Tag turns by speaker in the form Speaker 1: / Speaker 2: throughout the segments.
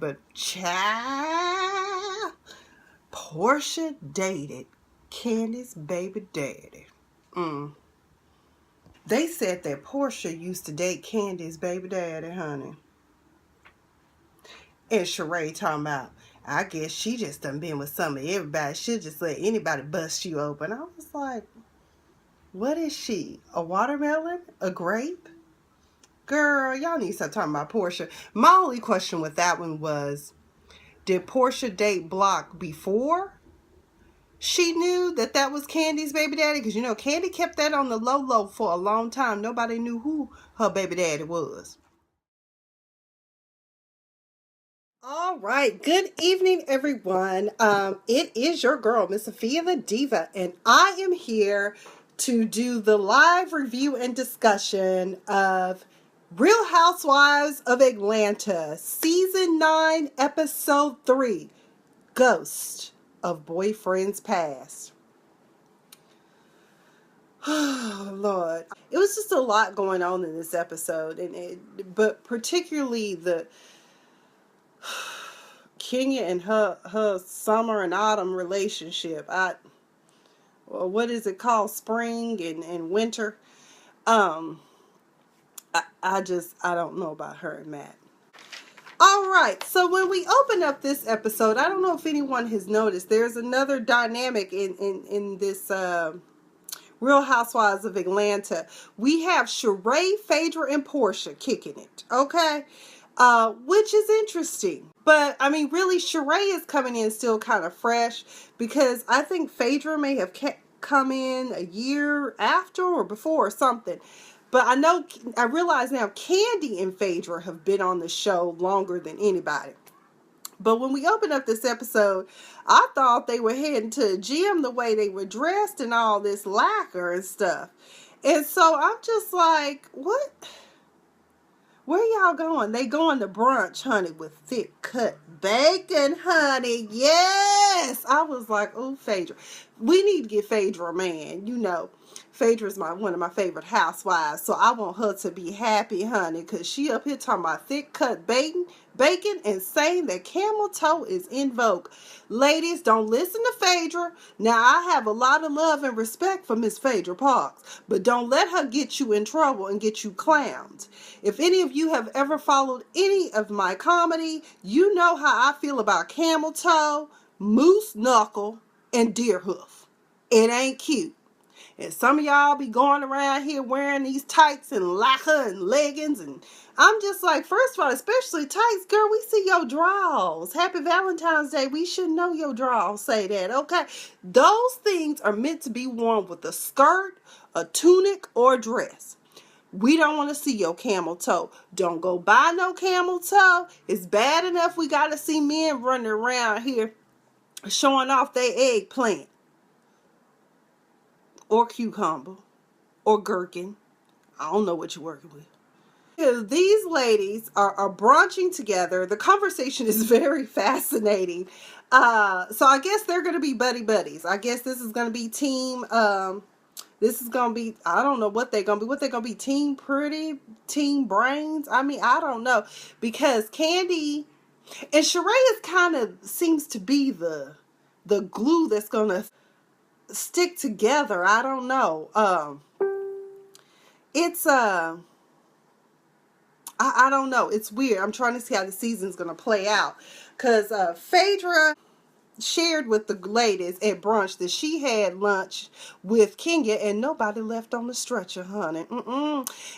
Speaker 1: But child, Porsha dated Kandi's baby daddy. They said that Porsha used to date Kandi's baby daddy, honey. And Sheree talking about, I guess she just done been with some of everybody. She'll just let anybody bust you open. I was like, what is she? A watermelon? A grape? Girl, y'all need to stop talking about Porsha. My only question with that one was, did Porsha date Block before she knew that that was Kandi's baby daddy? Because, you know, Kandi kept that on the low for a long time. Nobody knew who her baby daddy was. All right. Good evening, everyone. It is your girl, Miss Sophia the Diva, and I am here to do the live review and discussion of Real Housewives of Atlanta, Season 9, Episode 3, Ghost of Boyfriends Past. Oh, Lord. It was just a lot going on in this episode, but particularly the Kenya and her summer and autumn relationship. What is it called? Spring and winter. I don't know about her and Matt. All right, so when we open up this episode, I don't know if anyone has noticed, there's another dynamic in this Real Housewives of Atlanta. We have Sheree, Phaedra, and Porsha kicking it, okay? Which is interesting. But, I mean, really, Sheree is coming in still kind of fresh, because I think Phaedra may have come in a year after or before or something. But I realize now Kandi and Phaedra have been on the show longer than anybody. But when we opened up this episode, I thought they were heading to a gym the way they were dressed and all this lacquer and stuff. And so I'm just like, what? Where y'all going? They going to brunch, honey, with thick cut bacon, honey. Yes! I was like, oh, Phaedra. We need to get Phaedra a man. You know, Phaedra's one of my favorite housewives. So I want her to be happy, honey, because she up here talking about thick cut bacon and saying that camel toe is in vogue. Ladies, don't listen to Phaedra. Now, I have a lot of love and respect for Miss Phaedra Parks, but don't let her get you in trouble and get you clowned. If any of you have ever followed any of my comedy, you know how I feel about camel toe, moose knuckle, and deer hoof. It ain't cute. And some of y'all be going around here wearing these tights and lacquer and leggings. And I'm just like, first of all, especially tights, girl, we see your drawers. Happy Valentine's Day. We should know your drawers say that, okay? Those things are meant to be worn with a skirt, a tunic, or a dress. We don't want to see your camel toe. Don't go buy no camel toe. It's bad enough we got to see men running around here showing off their eggplant or cucumber or gherkin. I don't know what you're working with. These ladies are brunching together. The conversation is very fascinating. So I guess they're going to be buddies. I guess this is going to be team... This is going to be, I don't know what they're going to be. What they're going to be, Team Pretty, Team Brains? I mean, I don't know. Because Kandi and Sheree is kind of seems to be the glue that's going to stick together. I don't know. I don't know. It's weird. I'm trying to see how the season's going to play out. Because Phaedra shared with the ladies at brunch that she had lunch with Kenya and nobody left on the stretcher, honey.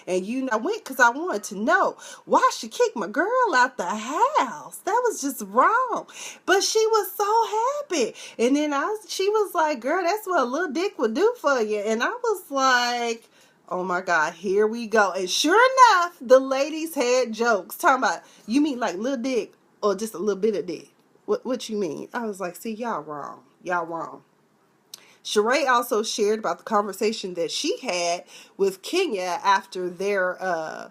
Speaker 1: And you know, I went because I wanted to know why she kicked my girl out the house. That was just wrong. But she was so happy. And then she was like, girl, that's what a little dick would do for you. And I was like, oh my God, here we go. And sure enough, the ladies had jokes talking about, you mean like little dick or just a little bit of dick? What you mean? I was like, see, y'all wrong. Y'all wrong. Sheree also shared about the conversation that she had with Kenya after their, the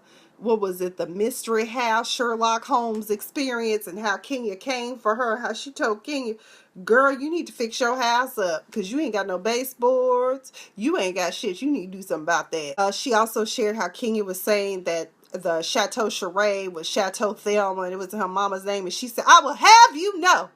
Speaker 1: Mystery House Sherlock Holmes experience, and how Kenya came for her, how she told Kenya, girl, you need to fix your house up because you ain't got no baseboards. You ain't got shit. You need to do something about that. She also shared how Kenya was saying that the Chateau Sheree with Chateau Thelma, and it was her mama's name, and she said, I will have you know,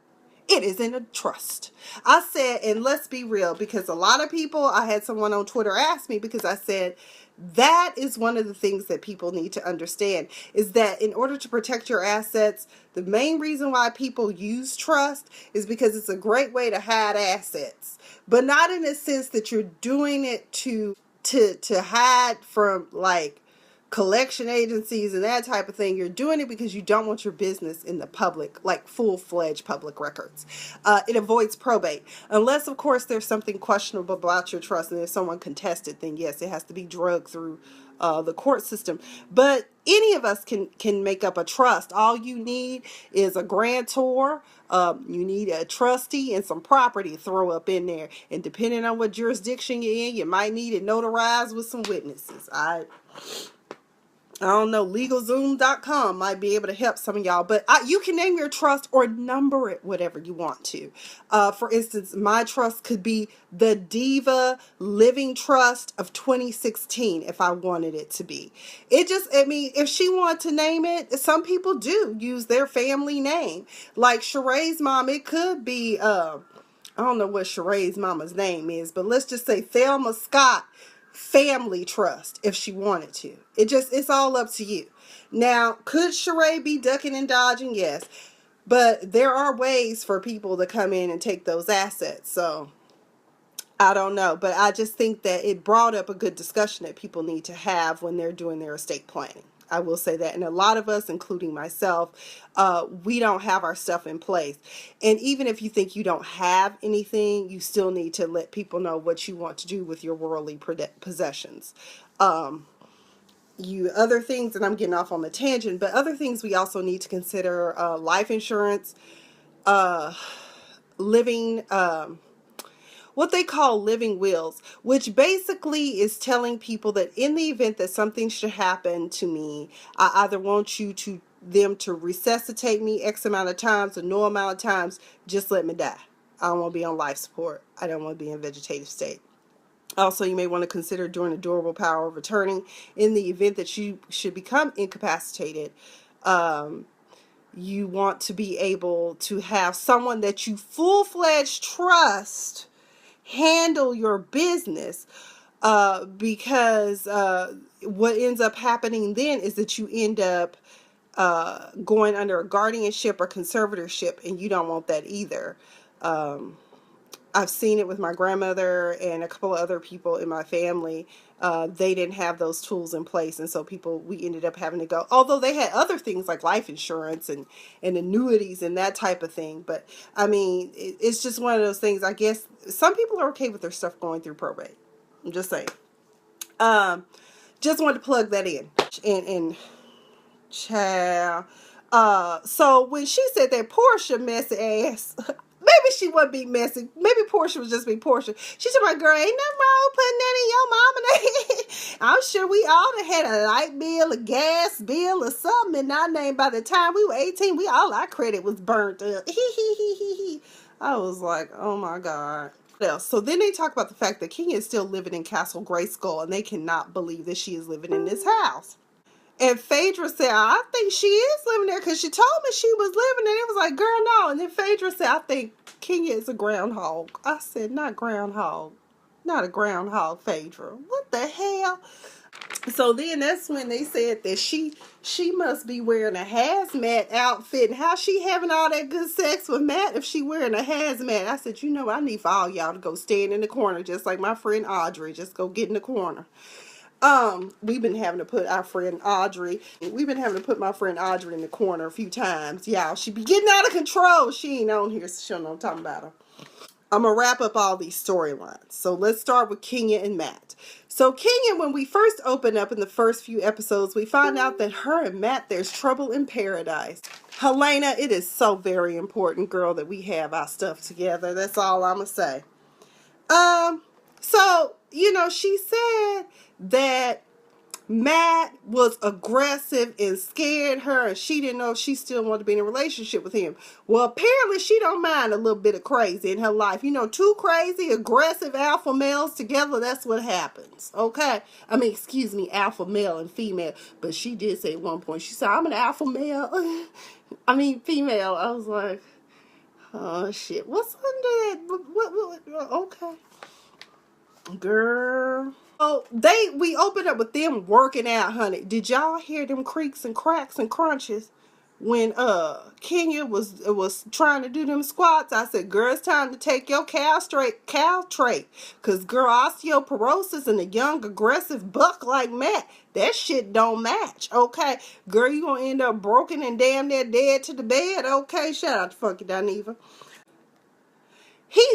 Speaker 1: it is in a trust. I said, and let's be real, because a lot of people, I had someone on Twitter ask me, because I said, that is one of the things that people need to understand, is that in order to protect your assets, the main reason why people use trust is because it's a great way to hide assets, but not in a sense that you're doing it to hide from like collection agencies and that type of thing. You're doing it because you don't want your business in the public, like full-fledged public records. It avoids probate. Unless, of course, there's something questionable about your trust, and if someone contested, then yes, it has to be drugged through the court system. But any of us can make up a trust. All you need is a grantor, you need a trustee, and some property to throw up in there. And depending on what jurisdiction you're in, you might need it notarized with some witnesses. I don't know, LegalZoom.com might be able to help some of y'all, but you can name your trust or number it whatever you want to. For instance, my trust could be the Diva Living Trust of 2016 if I wanted it to be. If she wanted to name it, some people do use their family name. Like Sheree's mom, it could be, I don't know what Sheree's mama's name is, but let's just say Thelma Scott Family Trust if she wanted to. It's all up to you. Now, could Sheree be ducking and dodging? Yes. But there are ways for people to come in and take those assets. So, I don't know. But I just think that it brought up a good discussion that people need to have when they're doing their estate planning. I will say that. And a lot of us, including myself, we don't have our stuff in place. And even if you think you don't have anything, you still need to let people know what you want to do with your worldly possessions. Other things, and I'm getting off on the tangent, but other things we also need to consider, life insurance, living, what they call living wills, which basically is telling people that in the event that something should happen to me, I either want them to resuscitate me X amount of times or no amount of times, just let me die. I don't want to be on life support. I don't want to be in vegetative state. Also, you may want to consider doing a durable power of attorney in the event that you should become incapacitated. You want to be able to have someone that you full-fledged trust handle your business, because what ends up happening then is that you end up going under a guardianship or conservatorship, and you don't want that either. I've seen it with my grandmother and a couple of other people in my family. They didn't have those tools in place, and so we ended up having to go, although they had other things like life insurance and annuities and that type of thing. But I mean, it's just one of those things. I guess some people are okay with their stuff going through probate. I'm just saying. Just wanted to plug that in. And child. So when she said that Porsha messy ass, maybe she wouldn't be messy. Maybe Porsha was just be Porsha. She said, my girl, ain't nothing wrong with putting that in your mama name. I'm sure we all done had a light bill, a gas bill, or something in our name. By the time we were 18, our credit was burnt up. I was like, oh my God. So then they talk about the fact that King is still living in Castle Grayskull, and they cannot believe that she is living in this house. And Phaedra said, I think she is living there because she told me she was living there. It was like, girl, no. And then Phaedra said, I think Kenya is a groundhog. I said, not groundhog. Not a groundhog, Phaedra. What the hell? So then that's when they said that she must be wearing a hazmat outfit. And how she having all that good sex with Matt if she wearing a hazmat? I said, I need for all y'all to go stand in the corner just like my friend Audrey. Just go get in the corner. We've been having to put my friend Audrey in the corner a few times. Y'all, she be getting out of control. She ain't on here, so she don't know what I'm talking about her. I'm going to wrap up all these storylines. So let's start with Kenya and Matt. So Kenya, when we first open up in the first few episodes, we find out that her and Matt, there's trouble in paradise. Helena, it is so very important, girl, that we have our stuff together. That's all I'm going to say. So, she said that Matt was aggressive and scared her, and she didn't know if she still wanted to be in a relationship with him. Well, apparently she don't mind a little bit of crazy in her life. You know, two crazy, aggressive alpha males together, that's what happens. Okay? I mean, excuse me, alpha male and female. But she did say at one point, she said, I'm an alpha male. I mean, female. I was like, oh, shit. What's under that? What okay. Girl. So we opened up with them working out, honey. Did y'all hear them creaks and cracks and crunches when Kenya was trying to do them squats? I said, girl, it's time to take your cow trait. Cause girl, osteoporosis and a young aggressive buck like Matt, that shit don't match. Okay. Girl, you gonna end up broken and damn near dead to the bed. Okay, shout out to Funky Dineva.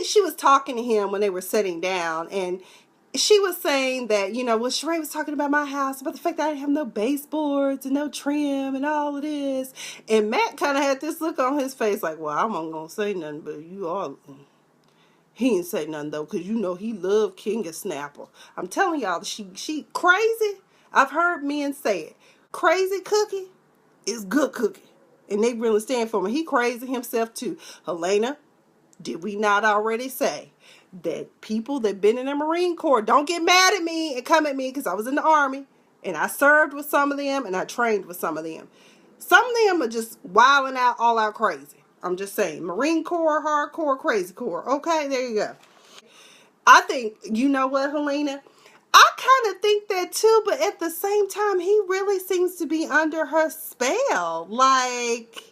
Speaker 1: She was talking to him when they were sitting down, and she was saying that, you know, well, Sheree was talking about my house, about the fact that I didn't have no baseboards and no trim and all of this. And Matt kind of had this look on his face like, well, I wasn't going to say nothing, but you all... He didn't say nothing, though, because you know he loved King of Snapple. I'm telling y'all, she crazy. I've heard men say it. Crazy cookie is good cookie. And they really stand for him. He crazy himself, too. Helena, did we not already say that people that been in the Marine Corps, don't get mad at me and come at me, because I was in the Army and I served with some of them and I trained with some of them. Some of them are just wilding out, all out crazy. I'm just saying, Marine Corps, hardcore, crazy Corps. Okay, there you go. I think, you know what, Helena? I kind of think that too, but at the same time, he really seems to be under her spell. Like,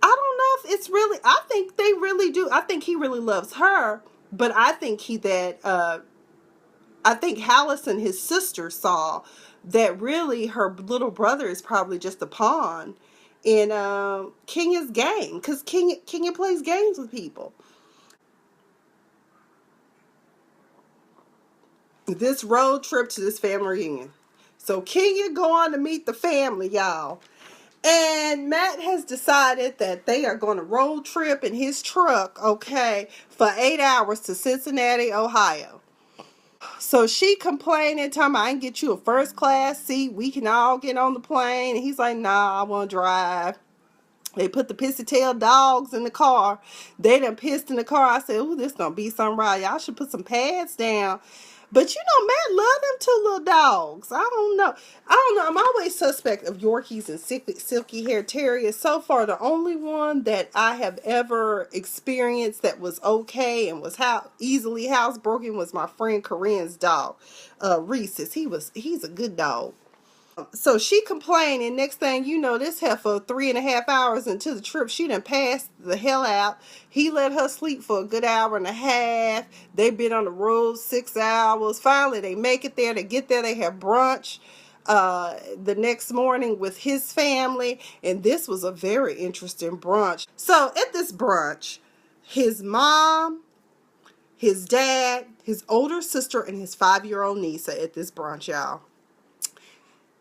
Speaker 1: I don't know if it's really, I think they really do. I think he really loves her, but I think I think Hallison, his sister, saw that really her little brother is probably just a pawn in Kenya's game, because Kenya plays games with people. This road trip to this family reunion. So Kenya going to meet the family, y'all. And Matt has decided that they are going to road trip in his truck, okay, for 8 hours to Cincinnati, Ohio. So she complaining, telling me, I can get you a first class seat. We can all get on the plane. And he's like, nah, I want to drive. They put the pissy tail dogs in the car. They done pissed in the car. I said, ooh, this going to be something right. Y'all should put some pads down. But you know, Matt love them two little dogs. I don't know. I'm always suspect of Yorkies and silky hair terriers. So far, the only one that I have ever experienced that was okay and was easily housebroken was my friend Corinne's dog, Reese's. He's a good dog. So she complained, and next thing you know, this heifer 3.5 hours into the trip, she done passed the hell out. He let her sleep for a good hour and a half. They've been on the road 6 hours. Finally, they make it there. They get there. They have brunch the next morning with his family, and this was a very interesting brunch. So at this brunch, his mom, his dad, his older sister, and his 5-year-old niece are at this brunch, y'all.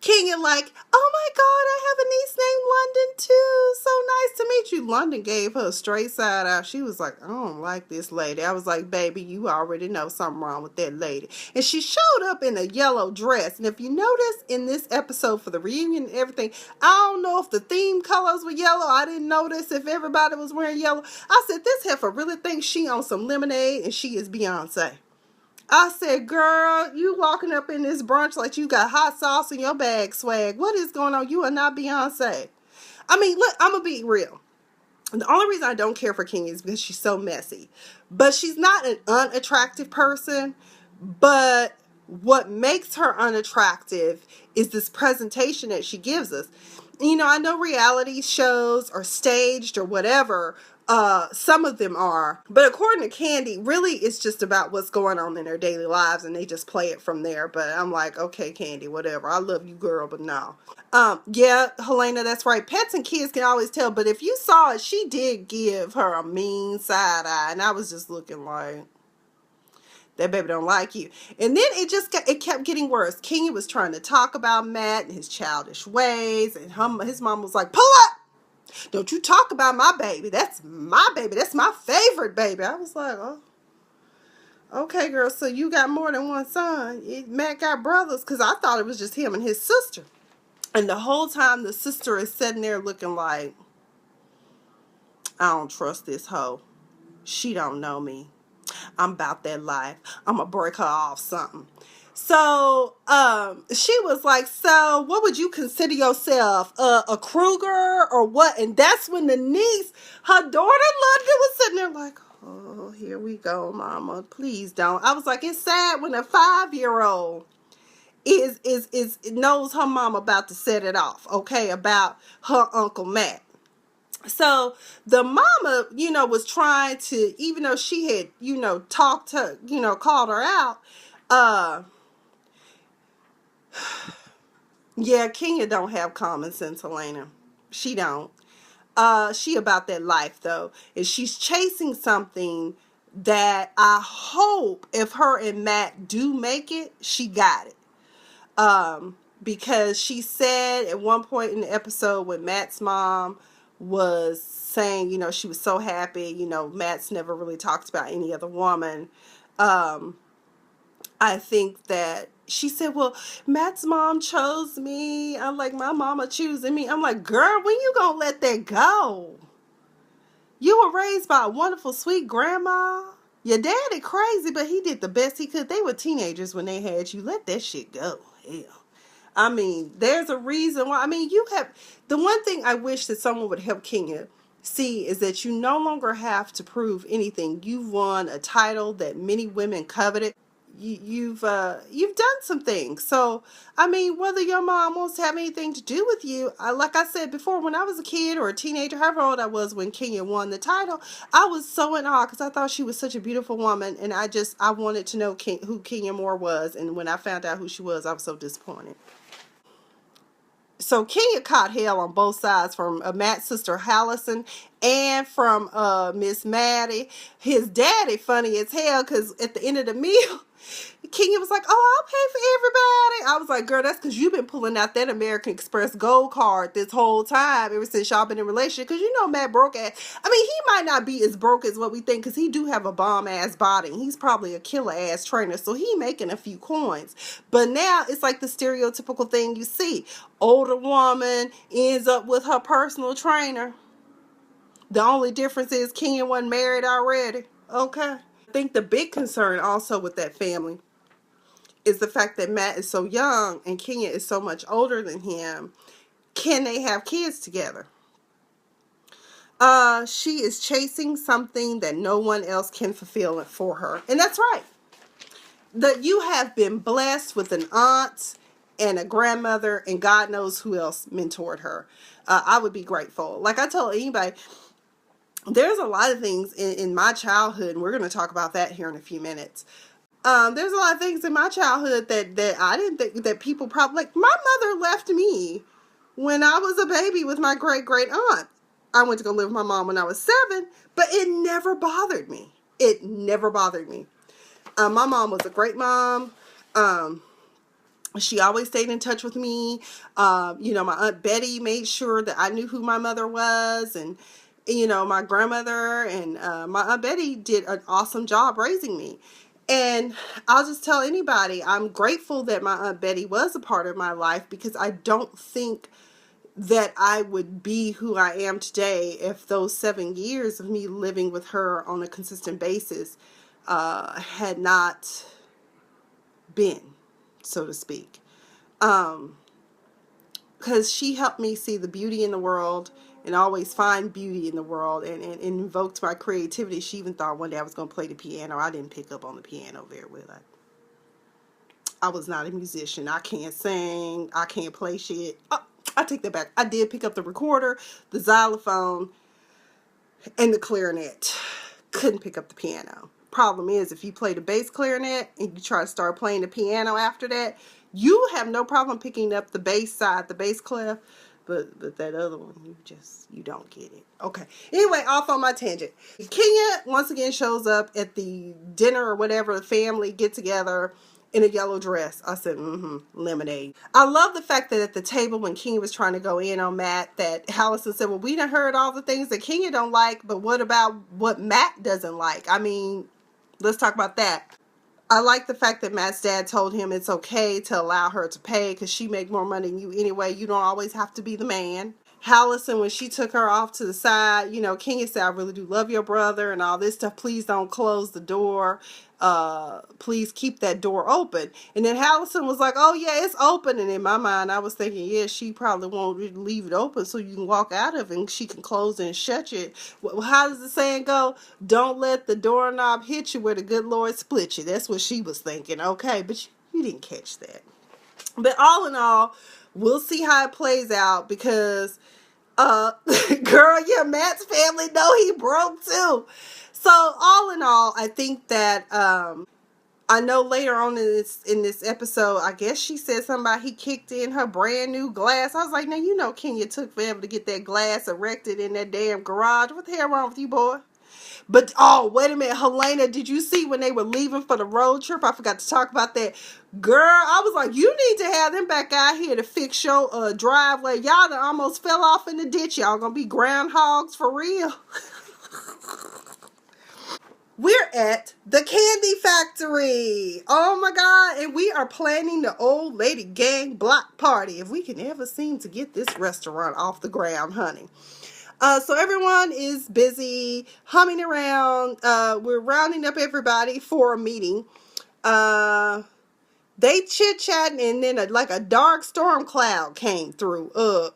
Speaker 1: Kenya like, oh my God, I have a niece named London too. So nice to meet you. London gave her a straight side out. She was like, I don't like this lady. I was like, baby, you already know something wrong with that lady. And she showed up in a yellow dress. And if you notice in this episode for the reunion and everything, I don't know if the theme colors were yellow. I didn't notice if everybody was wearing yellow. I said, this heifer really thinks she on some lemonade and she is Beyonce. I said, girl, you walking up in this brunch like you got hot sauce in your bag, swag. What is going on? You are not Beyonce. I mean, look, I'm going to be real. The only reason I don't care for Kenya is because she's so messy. But she's not an unattractive person. But what makes her unattractive is this presentation that she gives us. You know, I know reality shows are staged or whatever. Some of them are. But according to Kandi, really it's just about what's going on in their daily lives and they just play it from there. But I'm like, okay, Kandi, whatever. I love you, girl, but no. Yeah, Helena, that's right. Pets and kids can always tell. But if you saw it, she did give her a mean side eye. And I was just looking like, that baby don't like you. And then it kept getting worse. Kenya was trying to talk about Matt and his childish ways. And his mom was like, pull up. Don't you talk about my baby. That's my baby. That's my favorite baby. I was like, oh, Okay, girl, so you got more than one son. Matt got brothers, because I thought it was just him and his sister. And the whole time the sister is sitting there looking like, I don't trust this hoe. She don't know me. I'm about that life. I'm going to break her off something. So, she was like, so what would you consider yourself, a Kruger or what? And that's when the niece, her daughter London, was sitting there like, oh, here we go, mama. Please don't. I was like, it's sad when a 5-year-old is knows her mama about to set it off, okay, about her Uncle Matt. So the mama, was trying to, even though she had, talked to, called her out, yeah, Kenya don't have common sense, Elena. She don't. She about that life, though. And she's chasing something that I hope if her and Matt do make it, she got it. Because she said at one point in the episode when Matt's mom was saying, she was so happy, Matt's never really talked about any other woman. I think that she said, well, Matt's mom chose me. I'm like, my mama choosing me. I'm like, girl, when you gonna let that go? You were raised by a wonderful, sweet grandma. Your daddy crazy, but he did the best he could. They were teenagers when they had you. Let that shit go. Hell. I mean, there's a reason why. I mean, you have, the one thing I wish that someone would help Kenya see is that you no longer have to prove anything. You've won a title that many women coveted. You've done some things. So, I mean, whether your mom wants to have anything to do with you, like I said before, when I was a kid or a teenager, however old I was when Kenya won the title, I was so in awe because I thought she was such a beautiful woman, and I wanted to know who Kenya Moore was, and when I found out who she was, I was so disappointed. So Kenya caught hell on both sides from Matt's sister Allison and from Miss Maddie. His daddy funny as hell because at the end of the meal, Kenya was like, oh, I'll pay for everybody. I was like, girl, that's because you've been pulling out that American Express Gold card this whole time ever since y'all been in a relationship. Because Matt broke ass. I mean, he might not be as broke as what we think because he do have a bomb ass body. He's probably a killer ass trainer. So he making a few coins. But now it's like the stereotypical thing you see. Older woman ends up with her personal trainer. The only difference is Kenya wasn't married already. Okay. I think the big concern also with that family is the fact that Matt is so young and Kenya is so much older than him. Can they have kids together? She is chasing something that no one else can fulfill it for her. And that's right. That you have been blessed with an aunt and a grandmother and God knows who else mentored her. I would be grateful. Like I told anybody, there's a lot of things in my childhood, and we're going to talk about that here in a few minutes. There's a lot of things in my childhood that I didn't think that people probably, like, my mother left me when I was a baby with my great aunt. I went to go live with my mom when I was 7, but it never bothered me. It never bothered me. My mom was a great mom. She always stayed in touch with me. My Aunt Betty made sure that I knew who my mother was, and my grandmother and my Aunt Betty did an awesome job raising me. And I'll just tell anybody, I'm grateful that my Aunt Betty was a part of my life because I don't think that I would be who I am today if those 7 years of me living with her on a consistent basis had not been, so to speak. Because she helped me see the beauty in the world and always find beauty in the world and invoked my creativity. She even thought one day I was going to play the piano. I didn't pick up on the piano very well. I was not a musician. I can't sing. I can't play shit. Oh, I take that back. I did pick up the recorder, the xylophone, and the clarinet. Couldn't pick up the piano. Problem is, if you play the bass clarinet and you try to start playing the piano after that, you have no problem picking up the bass side, the bass clef. But that other one, you don't get it. Okay. Anyway, off on my tangent. Kenya once again shows up at the dinner or whatever, the family get together in a yellow dress. I said, lemonade. I love the fact that at the table when Kenya was trying to go in on Matt, that Allison said, well, we done heard all the things that Kenya don't like, but what about what Matt doesn't like? I mean, let's talk about that. I like the fact that Matt's dad told him it's okay to allow her to pay because she make more money than you anyway. You don't always have to be the man. Hallison, when she took her off to the side, you know, Kenya said, I really do love your brother and all this stuff. Please don't close the door. Please keep that door open. And then Hallison was like, oh yeah, it's open. And in my mind, I was thinking, yeah, she probably won't leave it open so you can walk out of it and she can close it and shut it. Well, how does the saying go? Don't let the doorknob hit you where the good Lord split you. That's what she was thinking. Okay, but you didn't catch that. But all in all, we'll see how it plays out because girl, yeah, Matt's family know he broke too. So all in all, I think that I know later on in this episode, I guess she said something about he kicked in her brand new glass. I was like, now you know Kenya took forever to get that glass erected in that damn garage. What the hell wrong with you, boy? But, oh, wait a minute. Helena, did you see when they were leaving for the road trip? I forgot to talk about that. Girl, I was like, you need to have them back out here to fix your driveway. Y'all done almost fell off in the ditch. Y'all gonna be groundhogs for real. We're at the Kandi Factory. Oh my God. And we are planning the old lady gang block party. If we can ever seem to get this restaurant off the ground, honey. So everyone is busy humming around. We're rounding up everybody for a meeting. They chit-chatting and then like a dark storm cloud came through.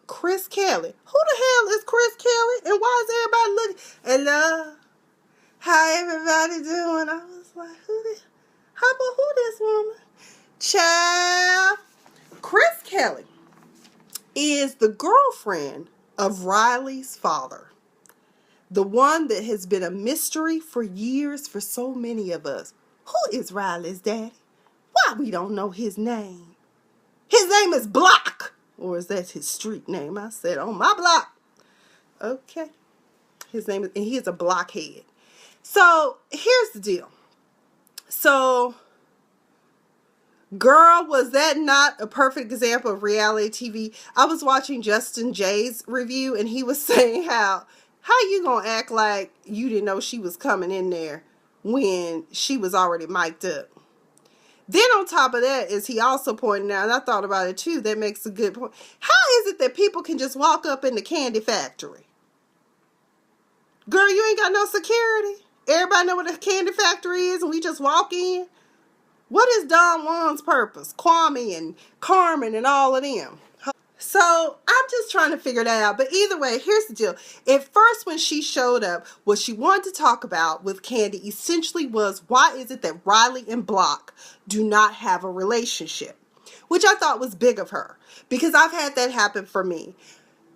Speaker 1: Chris Kelly. Who the hell is Chris Kelly? And why is everybody looking? Hello? How everybody doing? I was like, who this woman? Child. Chris Kelly is the girlfriend of Riley's father. The one that has been a mystery for years for so many of us. Who is Riley's daddy? Why we don't know his name? His name is Block. Or is that his street name? I said, on my block. Okay. His name is, and he is a blockhead. So, here's the deal. So, girl, was that not a perfect example of reality TV? I was watching Justin Jay's review, and he was saying how you gonna act like you didn't know she was coming in there when she was already mic'd up? Then on top of that, is he also pointing out, and I thought about it too, that makes a good point. How is it that people can just walk up in the Kandi Factory? Girl, you ain't got no security. Everybody know what a Kandi Factory is and we just walk in. What is Don Juan's purpose? Kwame and Carmen and all of them. So I'm just trying to figure that out. But either way, here's the deal. At first, when she showed up, what she wanted to talk about with Kandi essentially was, why is it that Riley and Block do not have a relationship? Which I thought was big of her, because I've had that happen for me.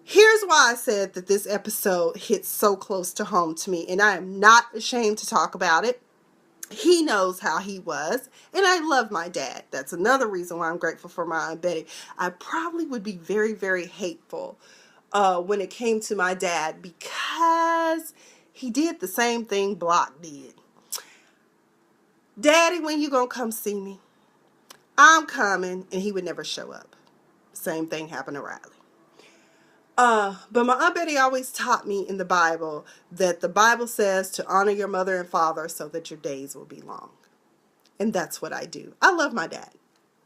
Speaker 1: Here's why I said that this episode hits so close to home to me, and I am not ashamed to talk about it. He knows how he was, and I love my dad. That's another reason why I'm grateful for my Aunt Betty. I probably would be very, very hateful when it came to my dad, because he did the same thing Block did. Daddy, when you gonna come see me? I'm coming, and he would never show up. Same thing happened to Riley. But my Aunt Betty always taught me in the Bible that the Bible says to honor your mother and father so that your days will be long. And that's what I do. I love my dad.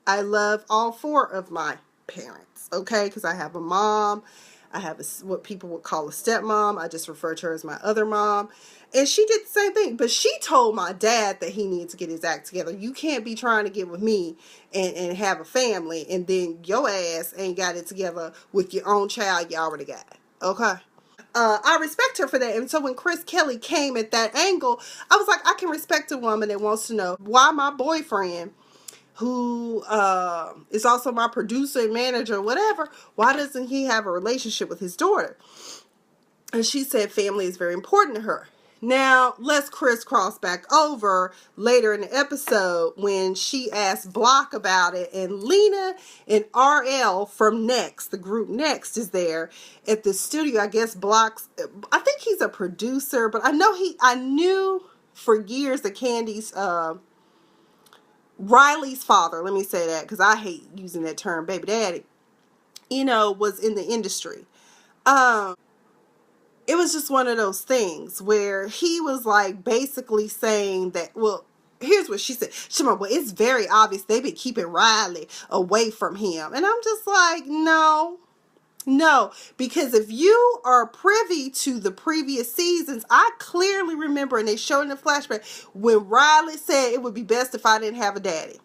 Speaker 1: I love all four of my parents, okay? Because I have a mom. I have what people would call a stepmom. I just refer to her as my other mom. And she did the same thing. But she told my dad that he needs to get his act together. You can't be trying to get with me and have a family, and then your ass ain't got it together with your own child you already got. Okay? I respect her for that. And so when Chris Kelly came at that angle, I was like, I can respect a woman that wants to know why my boyfriend, who is also my producer and manager, whatever, why doesn't he have a relationship with his daughter? And she said family is very important to her. Now, let's crisscross back over later in the episode when she asked Block about it, and Lena and RL from Next, the group Next, is there at the studio. I guess Block's, I think he's a producer, but I knew for years that Kandi's, Riley's father, let me say that because I hate using that term, baby daddy, was in the industry. It was just one of those things where he was like basically saying that, well, here's what she said. Well, it's very obvious they've been keeping Riley away from him. And I'm just like, no. No, because if you are privy to the previous seasons, I clearly remember, and they showed in the flashback, when Riley said it would be best if I didn't have a daddy.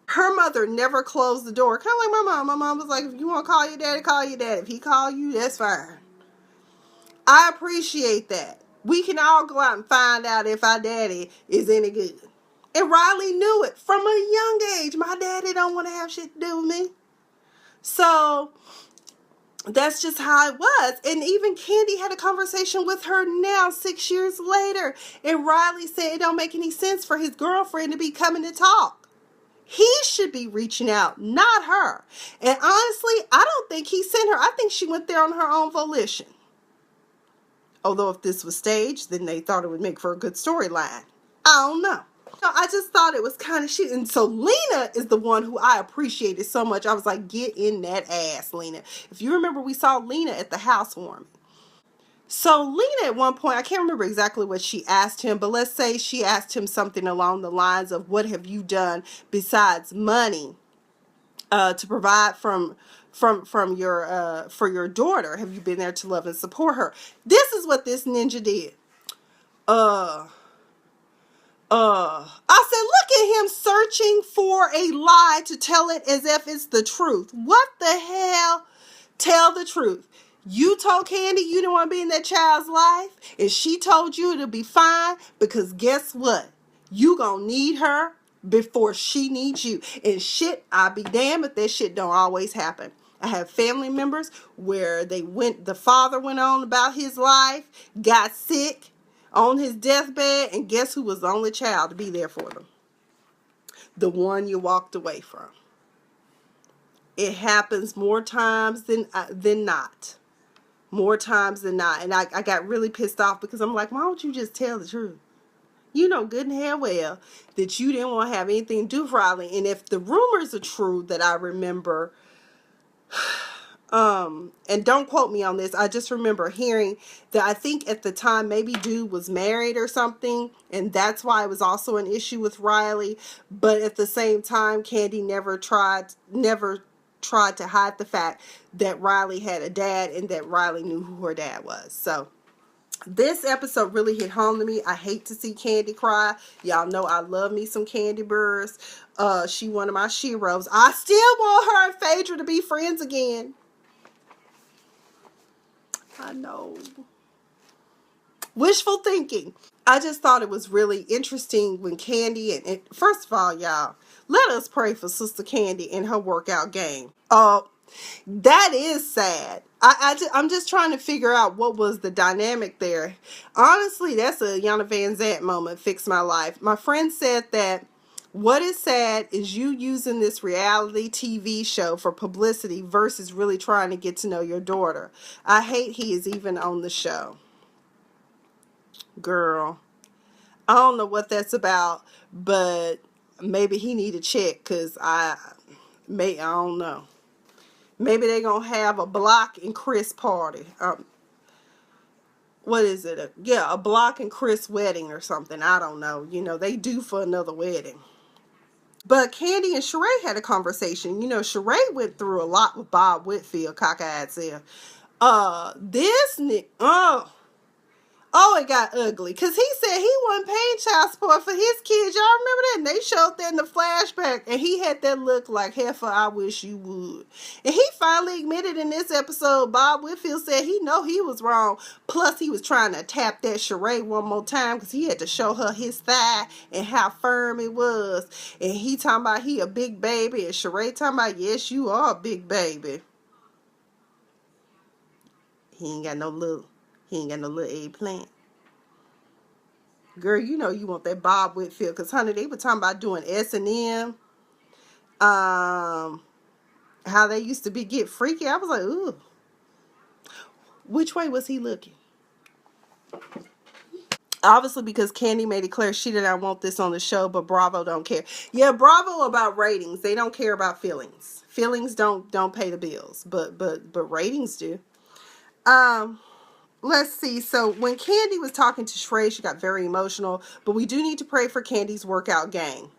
Speaker 1: Her mother never closed the door. Kind of like my mom. My mom was like, if you want to call your daddy, call your daddy. If he call you, that's fine. I appreciate that. We can all go out and find out if our daddy is any good. And Riley knew it from a young age. My daddy don't want to have shit to do with me. So that's just how it was. And even Kandi had a conversation with her now 6 years later. And Riley said it don't make any sense for his girlfriend to be coming to talk. He should be reaching out, not her. And honestly, I don't think he sent her. I think she went there on her own volition. Although if this was staged, then they thought it would make for a good storyline. I don't know. I just thought it was kind of shit. And so Lena is the one who I appreciated so much. I was like, get in that ass, Lena. If you remember, we saw Lena at the housewarming. So Lena at one point, I can't remember exactly what she asked him, but let's say she asked him something along the lines of, what have you done besides money to provide from your for your daughter? Have you been there to love and support her? This is what this ninja did. I said, look at him searching for a lie to tell it as if it's the truth. What the hell? Tell the truth. You told Kandi you didn't want to be in that child's life, and she told you it'll be fine, because guess what? You gonna need her before she needs you. And shit, I'll be damned if that shit don't always happen. I have family members where the father went on about his life, got sick, on his deathbed, and guess who was the only child to be there for them? The one you walked away from. It happens more times than not. More times than not. And I got really pissed off because I'm like, why don't you just tell the truth? You know good and hell well that you didn't want to have anything to do with Riley. And if the rumors are true that I remember, and don't quote me on this, I just remember hearing that I think at the time maybe dude was married or something, and that's why it was also an issue with Riley. But at the same time, Kandi never tried to hide the fact that Riley had a dad and that Riley knew who her dad was. So this episode really hit home to me. I hate to see Kandi cry. Y'all know I love me some Kandi Burrs. She one of my sheroes. I still want her and Phaedra to be friends again. I know. Wishful thinking. I just thought it was really interesting when Kandi, and first of all, y'all, let us pray for Sister Kandi and her workout game. That is sad. I'm just trying to figure out what was the dynamic there. Honestly, that's a Yana Van Zant moment. Fix my life. My friend said that what is sad is you using this reality TV show for publicity versus really trying to get to know your daughter. I hate he is even on the show. Girl, I don't know what that's about, but maybe he need a check, because I don't know. Maybe they're going to have a Block and Chris party. What is it? A Block and Chris wedding or something. I don't know. You know, they due for another wedding. But Kandi and Sheree had a conversation. You know, Sheree went through a lot with Bob Whitfield, cockeyed self. It got ugly. Because he said he wasn't paying child support for his kids. Y'all remember that? And they showed that in the flashback. And he had that look like, heifer, I wish you would. And he finally admitted in this episode, Bob Whitfield said he know he was wrong. Plus, he was trying to tap that Sheree one more time because he had to show her his thigh and how firm it was. And he talking about he a big baby. And Sheree talking about, yes, you are a big baby. He ain't got no little eggplant. Girl, you know you want that Bob Whitfield. Because, honey, they were talking about doing S&M. How they used to get freaky. I was like, ooh. Which way was he looking? Obviously, because Kandi made it clear she did not want this on the show, but Bravo don't care. Yeah, Bravo about ratings. They don't care about feelings. Feelings don't pay the bills. But ratings do. let's see. So when Kandi was talking to Sheree, she got very emotional. But we do need to pray for Kandi's workout game.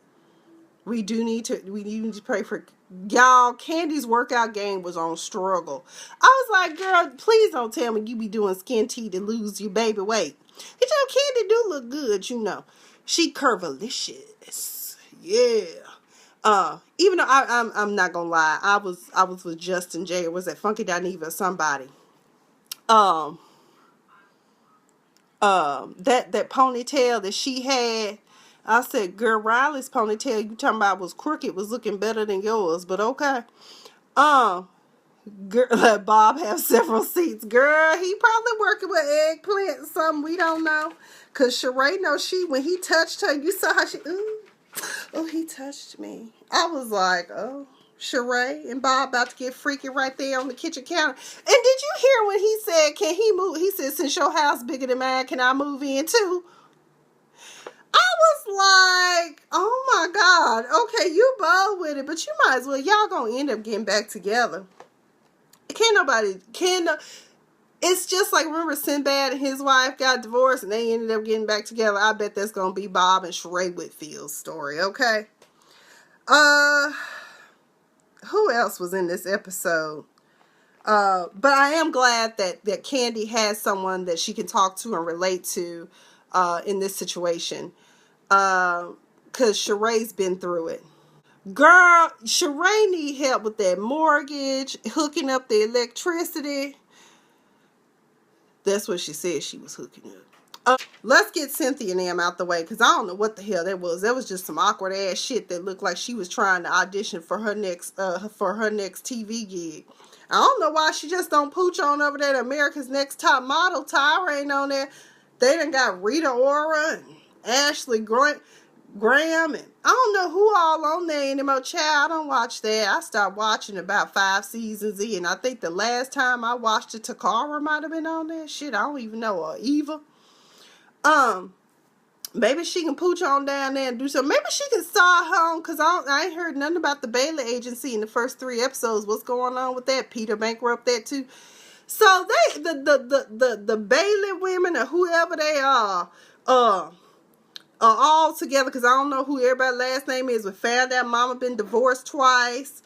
Speaker 1: We need to pray for y'all. Kandi's workout game was on struggle. I was like, girl, please don't tell me you be doing skin tea to lose your baby weight. You know, Kandi do look good, you know. She curvilicious. Yeah. Even though I'm not gonna lie, I was with Justin J, or was that Funky Dineva or somebody. That ponytail that she had, I said, girl, Riley's ponytail you talking about was crooked, was looking better than yours, but okay. Girl, let Bob have several seats. Girl, he probably working with eggplant or something, we don't know. Cause Sheree knows when he touched her, you saw how she, ooh, oh, he touched me. I was like, oh. Sheree and Bob about to get freaky right there on the kitchen counter. And did you hear when he said, can he move? He said, since your house bigger than mine, can I move in too? I was like, oh my God. Okay, you bold with it, but you might as well. Y'all gonna end up getting back together. It's just like, remember Sinbad and his wife got divorced and they ended up getting back together. I bet that's gonna be Bob and Sheree Whitfield's story, okay? Who else was in this episode? But I am glad that Kandi has someone that she can talk to and relate to in this situation. Because Sheree's been through it. Girl, Sheree need help with that mortgage, hooking up the electricity. That's what she said she was hooking up. Let's get Cynthia and them out the way, because I don't know what the hell that was. That was just some awkward ass shit that looked like she was trying to audition for her next TV gig. I don't know why she just don't pooch on over there to America's Next Top Model. Tyra ain't on there. They done got Rita Ora and Ashley Graham, and I don't know who all on there anymore. Child, I don't watch that. I stopped watching about 5 seasons in. I think the last time I watched it, Takara might have been on there. Shit, I don't even know. Or Eva. Maybe she can pooch on down there and do something. Maybe she can start home, because I ain't heard nothing about the Bailey agency in the first 3 episodes. What's going on with that? Peter bankrupt that too. So the Bailey women, or whoever they are all together, because I don't know who everybody's last name is. We found out mama been divorced twice.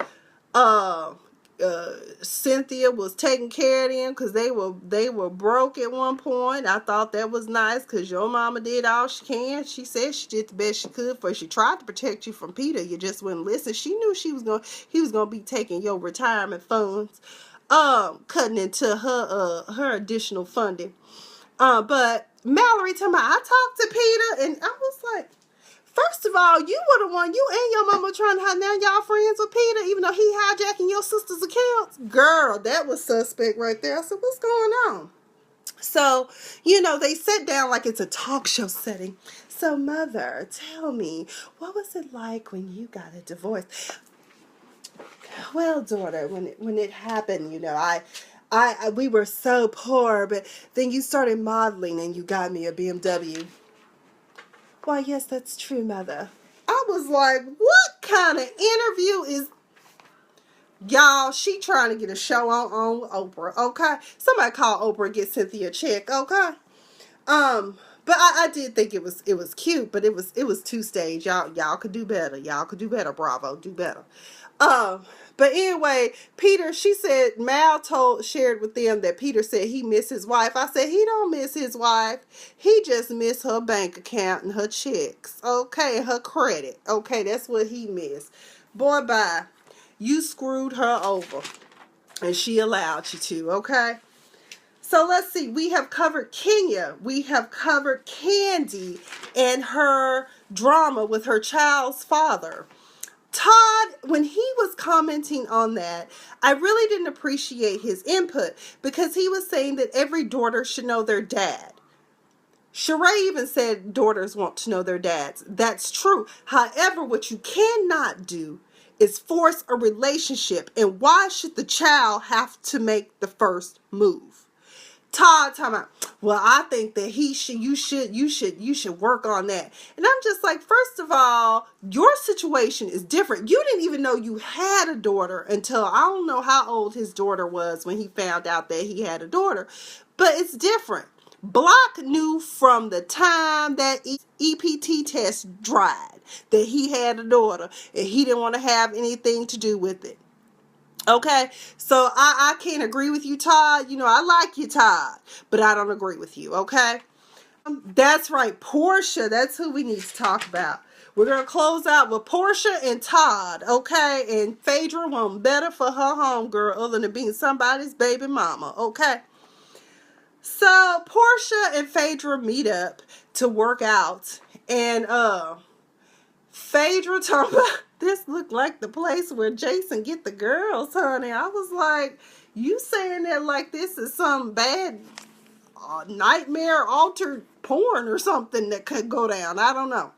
Speaker 1: Cynthia was taking care of them because they were broke at one point. I thought that was nice, because your mama did all she can. She said she did the best she could for you. She tried to protect you from Peter. You just wouldn't listen. She knew he was gonna be taking your retirement funds, cutting into her additional funding. But Mallory told me, I talked to Peter, and I was like, first of all, you were the one, you and your mama trying to have, now y'all friends with Peter, even though he hijacking your sister's accounts. Girl, that was suspect right there. I said, what's going on? So, they sit down like it's a talk show setting. So, mother, tell me, what was it like when you got a divorce? Well, daughter, when it happened, we were so poor, but then you started modeling and you got me a BMW. Why, yes, that's true, mother. I was like, what kind of interview is... Y'all, she trying to get a show on Oprah, okay? Somebody call Oprah and get Cynthia a check, okay? But I did think it was cute, but it was 2 stage. Y'all could do better. Y'all could do better. Bravo, do better. But anyway, Peter, she said, shared with them that Peter said he missed his wife. I said, he don't miss his wife. He just missed her bank account and her checks. Okay, her credit. Okay, that's what he missed. Boy, bye. You screwed her over. And she allowed you to, okay? So let's see. We have covered Kenya. We have covered Kandi and her drama with her child's father. Todd, when he was commenting on that, I really didn't appreciate his input, because he was saying that every daughter should know their dad. Sheree even said daughters want to know their dads. That's true. However, what you cannot do is force a relationship. And why should the child have to make the first move? Todd talking about, well, I think that you should work on that. And I'm just like, first of all, your situation is different. You didn't even know you had a daughter until, I don't know how old his daughter was when he found out that he had a daughter. But it's different. Block knew from the time that EPT test dried that he had a daughter and he didn't want to have anything to do with it. Okay, so I can't agree with you, Todd. You know, I like you, Todd, but I don't agree with you, okay? That's right, Porsha. That's who we need to talk about. We're going to close out with Porsha and Todd, okay? And Phaedra won't better for her homegirl other than being somebody's baby mama, okay? So Porsha and Phaedra meet up to work out, and Phaedra talking about this looked like the place where Jason get the girls, honey. I was like, you saying that like this is some bad nightmare altered porn or something that could go down. I don't know.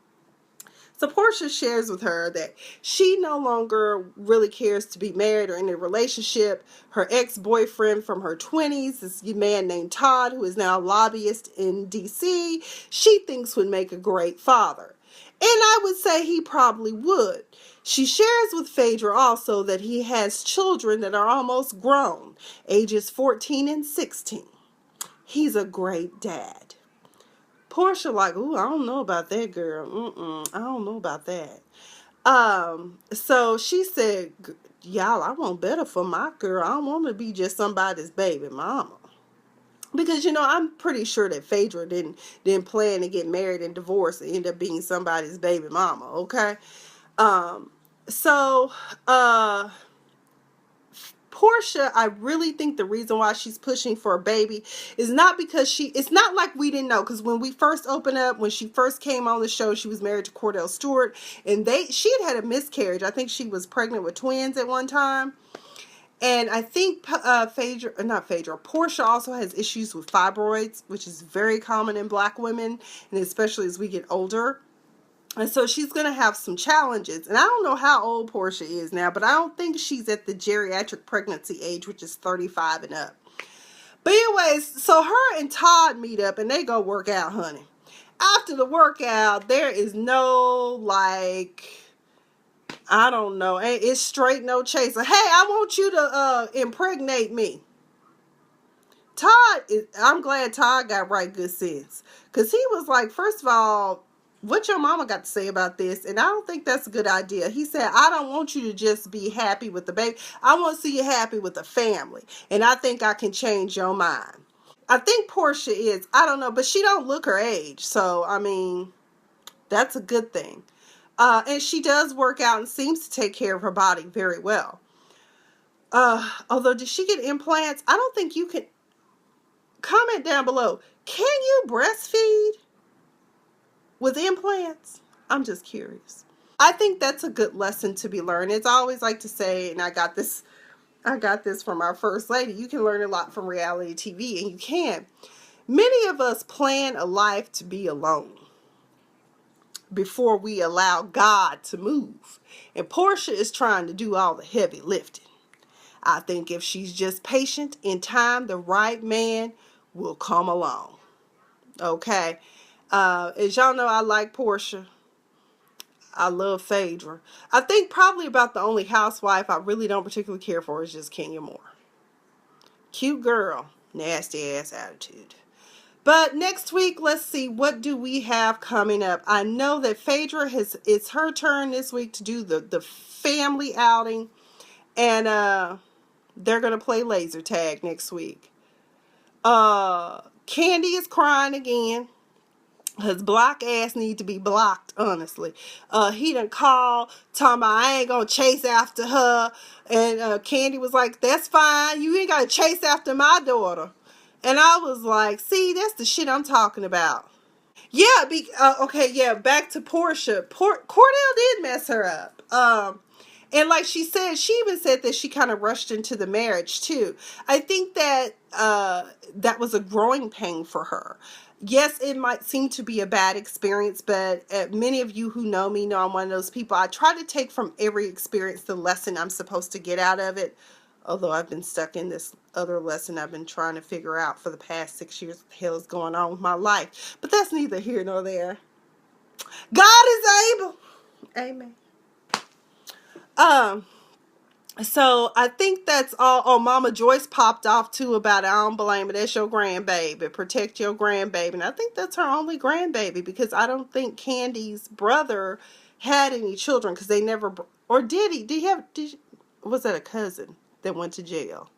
Speaker 1: So Porsha shares with her that she no longer really cares to be married or in a relationship. Her ex-boyfriend from her 20s, this man named Todd, who is now a lobbyist in D.C., she thinks would make a great father. And I would say he probably would. She shares with Phaedra also that he has children that are almost grown, ages 14 and 16. He's a great dad. Porsha like, ooh, I don't know about that, girl. I don't know about that. So she said, y'all, I want better for my girl. I don't want to be just somebody's baby mama. Because, you know, I'm pretty sure that Phaedra didn't plan to get married and divorce and end up being somebody's baby mama, okay? So, Porsha, I really think the reason why she's pushing for a baby is not because it's not like we didn't know, because when we first opened up, when she first came on the show, she was married to Cordell Stewart, and she had a miscarriage. I think she was pregnant with twins at one time. And I think Porsha also has issues with fibroids, which is very common in black women, and especially as we get older. And so she's going to have some challenges. And I don't know how old Porsha is now, but I don't think she's at the geriatric pregnancy age, which is 35 and up. But anyways, so her and Todd meet up and they go work out, honey. After the workout, there is no, like, I don't know. It's straight no chaser. Hey, I want you to impregnate me. I'm glad Todd got right good sense. Because he was like, first of all, what your mama got to say about this? And I don't think that's a good idea. He said, I don't want you to just be happy with the baby. I want to see you happy with the family. And I think I can change your mind. I think Porsha is, I don't know, but she don't look her age. So, I mean, that's a good thing. And she does work out and seems to take care of her body very well. Although, did she get implants? I don't think you can. Comment down below. Can you breastfeed with implants? I'm just curious. I think that's a good lesson to be learned. It's always like to say, and I got this from our first lady, you can learn a lot from reality TV, and you can. Many of us plan a life to be alone before we allow God to move. And Porsha is trying to do all the heavy lifting. I think if she's just patient, in time, the right man will come along. Okay. As y'all know, I like Porsha. I love Phaedra. I think probably about the only housewife I really don't particularly care for is just Kenya Moore. Cute girl, nasty ass attitude. But next week, let's see, what do we have coming up? I know that Phaedra it's her turn this week to do the family outing. And they're going to play laser tag next week. Kandi is crying again. His block ass need to be blocked, honestly. He done called, talking about, I ain't gonna chase after her. And Kandi was like, that's fine. You ain't gotta chase after my daughter. And I was like, see, that's the shit I'm talking about. Yeah, okay, yeah, back to Porsha. Cordell did mess her up. And like she said, she even said that she kind of rushed into the marriage too. I think that that was a growing pain for her. Yes, it might seem to be a bad experience, but many of you who know me know I'm one of those people. I try to take from every experience the lesson I'm supposed to get out of it. Although I've been stuck in this other lesson I've been trying to figure out for the past 6 years. What the hell is going on with my life? But that's neither here nor there. God is able. Amen. So I think that's all. Oh, Mama Joyce popped off too about, I don't blame it. That's your grandbaby. Protect your grandbaby. And I think that's her only grandbaby, because I don't think Kandi's brother had any children, because they never, or did he? Did he have, was that a cousin that went to jail?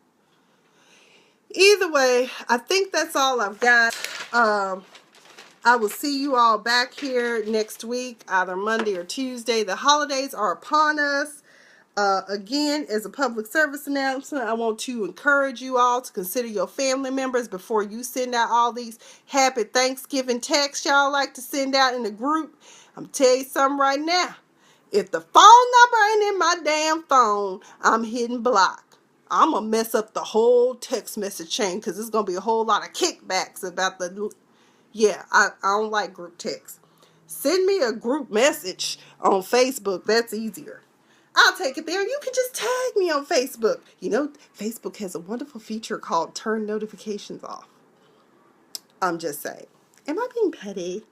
Speaker 1: Either way, I think that's all I've got. I will see you all back here next week, either Monday or Tuesday. The holidays are upon us. Again, as a public service announcement, I want to encourage you all to consider your family members before you send out all these happy Thanksgiving texts y'all like to send out in the group. I'm telling you something right now. If the phone number ain't in my damn phone, I'm hitting block. I'm going to mess up the whole text message chain, because there's going to be a whole lot of kickbacks about the... Yeah, I don't like group text. Send me a group message on Facebook. That's easier. I'll take it there. You can just tag me on Facebook. You know, Facebook has a wonderful feature called turn notifications off. I'm just saying. Am I being petty?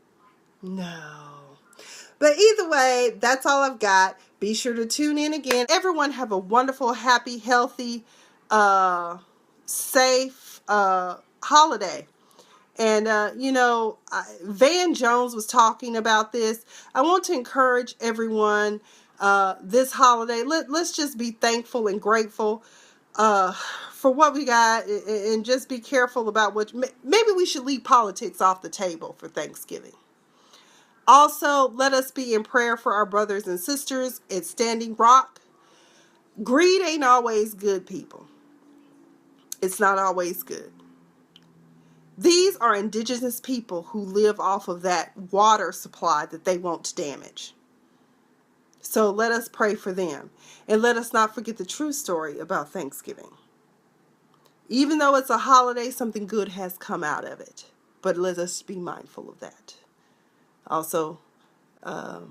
Speaker 1: No. But either way, that's all I've got. Be sure to tune in again. Everyone have a wonderful, happy, healthy, safe holiday. And, Van Jones was talking about this. I want to encourage everyone this holiday. Let's just be thankful and grateful for what we got, and just be careful about what... Maybe we should leave politics off the table for Thanksgiving. Also, let us be in prayer for our brothers and sisters at Standing Rock. Greed ain't always good, people. It's not always good. These are indigenous people who live off of that water supply that they want to damage. So let us pray for them. And let us not forget the true story about Thanksgiving. Even though it's a holiday, something good has come out of it. But let us be mindful of that. Also, I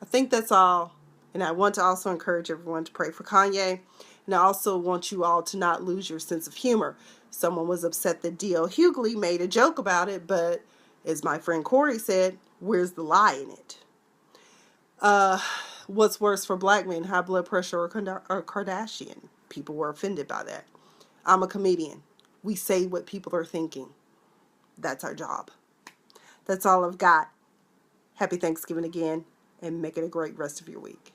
Speaker 1: think that's all. And I want to also encourage everyone to pray for Kanye. And I also want you all to not lose your sense of humor. Someone was upset that D.L. Hughley made a joke about it, but as my friend Corey said, where's the lie in it? What's worse for black men, high blood pressure or Kardashian? People were offended by that. I'm a comedian. We say what people are thinking. That's our job. That's all I've got. Happy Thanksgiving again, and make it a great rest of your week.